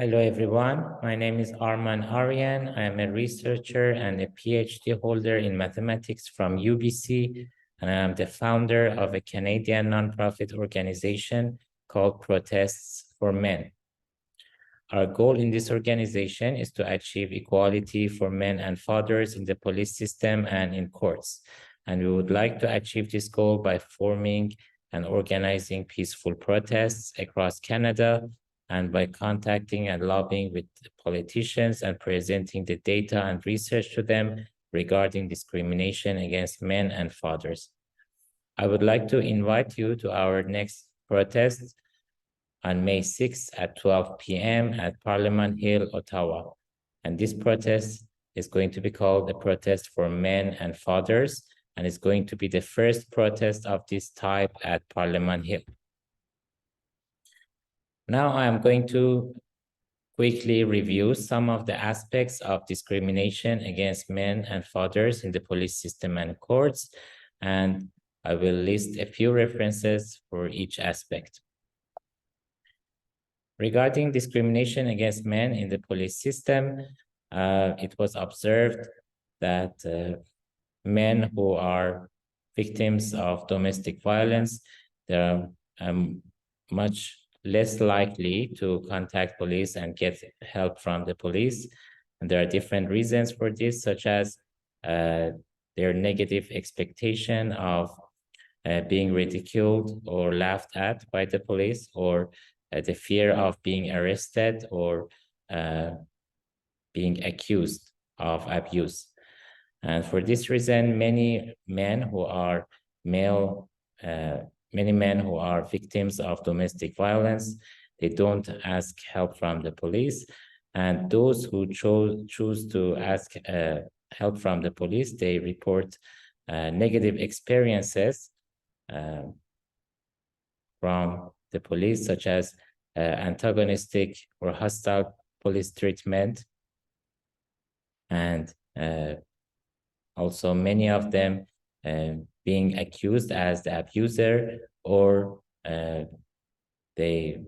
Hello, everyone. My name is Arman Aryan. I am a researcher and a PhD holder in mathematics from UBC, and I am the founder of a Canadian nonprofit organization called Protests for Men. Our goal in this organization is to achieve equality for men and fathers in the police system and in courts. And we would like to achieve this goal by forming and organizing peaceful protests across Canada, and by contacting and lobbying with politicians and presenting the data and research to them regarding discrimination against men and fathers. I would like to invite you to our next protest on May 6th at 12 p.m. at Parliament Hill, Ottawa. And this protest is going to be called the Protest for Men and Fathers, and it's going to be the first protest of this type at Parliament Hill. Now I am going to quickly review some of the aspects of discrimination against men and fathers in the police system and courts, and I will list a few references for each aspect. Regarding discrimination against men in the police system, it was observed that men who are victims of domestic violence, they are much less likely to contact police and get help from the police. And there are different reasons for this, such as their negative expectation of being ridiculed or laughed at by the police, or the fear of being arrested or being accused of abuse. And for this reason, many men who are victims of domestic violence, they don't ask help from the police. And those who choose to ask help from the police, they report negative experiences from the police, such as antagonistic or hostile police treatment. And also many of them being accused as the abuser, or they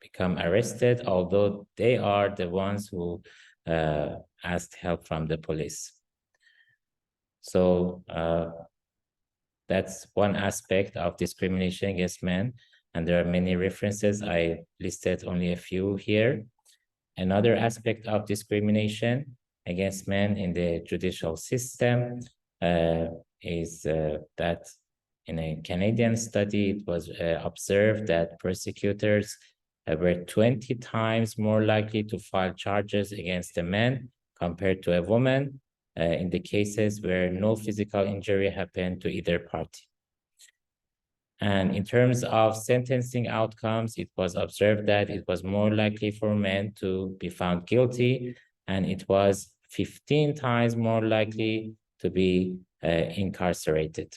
become arrested, although they are the ones who asked help from the police. So that's one aspect of discrimination against men, and there are many references. I listed only a few here. Another aspect of discrimination against men in the judicial system is that in a Canadian study, it was observed that prosecutors were 20 times more likely to file charges against a man compared to a woman in the cases where no physical injury happened to either party. And in terms of sentencing outcomes, it was observed that it was more likely for men to be found guilty, and it was 15 times more likely to be incarcerated.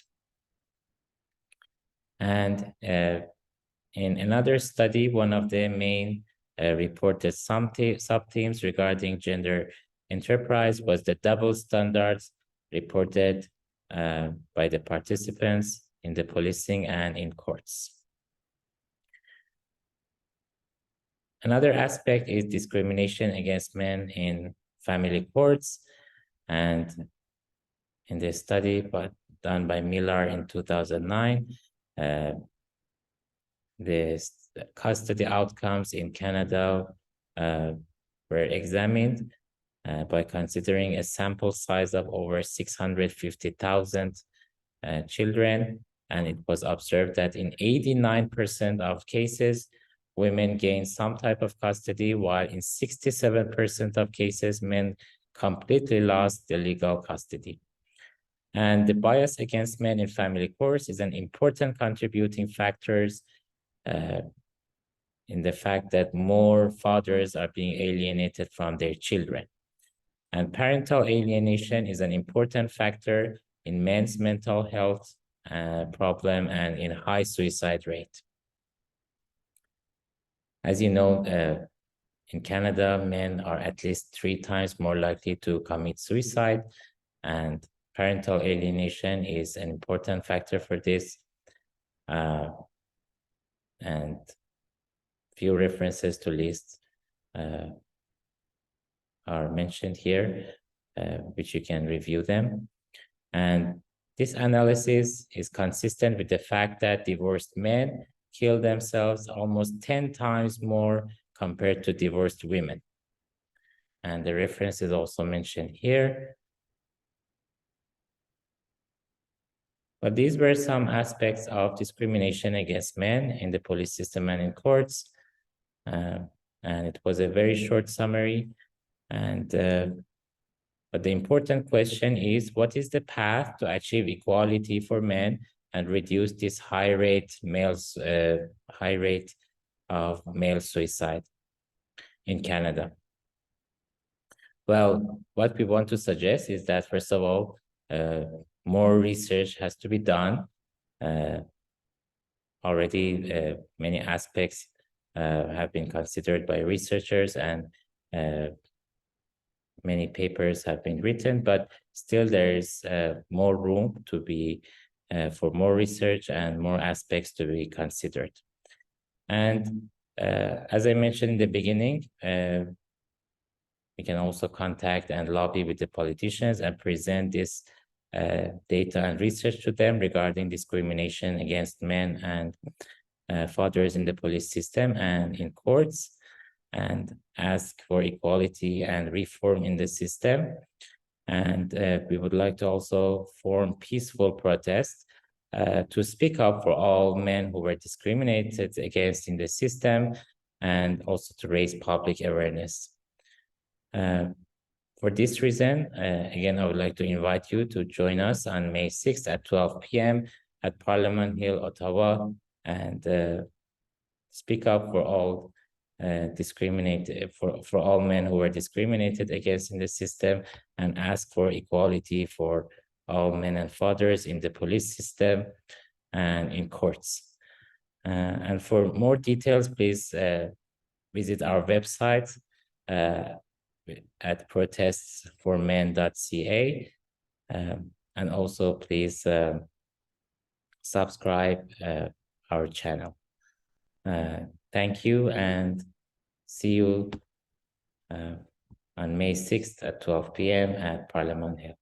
And in another study, one of the main reported sub-themes regarding gender enterprise was the double standards reported by the participants in the policing and in courts. Another aspect is discrimination against men in family courts. And in the study done by Miller in 2009, the custody outcomes in Canada were examined by considering a sample size of over 650,000 children, and it was observed that in 89% of cases, women gained some type of custody, while in 67% of cases, men completely lost the legal custody. And the bias against men in family courts is an important contributing factor in the fact that more fathers are being alienated from their children. And parental alienation is an important factor in men's mental health problem and in high suicide rate. As you know, in Canada, men are at least 3 times more likely to commit suicide, and parental alienation is an important factor for this. And few references to list are mentioned here, which you can review them. And this analysis is consistent with the fact that divorced men kill themselves almost 10 times more compared to divorced women. And the reference is also mentioned here. But these were some aspects of discrimination against men in the police system and in courts. And it was a very short summary. But the important question is, what is the path to achieve equality for men and reduce this high rate of male suicide in Canada? Well, what we want to suggest is that, first of all, more research has to be done. Already, many aspects have been considered by researchers, and many papers have been written, but still there is more room to be for more research and more aspects to be considered. And as I mentioned in the beginning, we can also contact and lobby with the politicians and present this data and research to them regarding discrimination against men and fathers in the police system and in courts, and ask for equality and reform in the system. And we would like to also form peaceful protests to speak up for all men who were discriminated against in the system, and also to raise public awareness. For this reason, again, I would like to invite you to join us on May 6th at 12 p.m. at Parliament Hill, Ottawa, and speak up for all for all men who were discriminated against in the system, and ask for equality for all men and fathers in the police system and in courts. And for more details, please visit our website at protestsformen.ca, and also please subscribe our channel. Thank you, and see you on May 6th at 12 p.m. at Parliament Hill.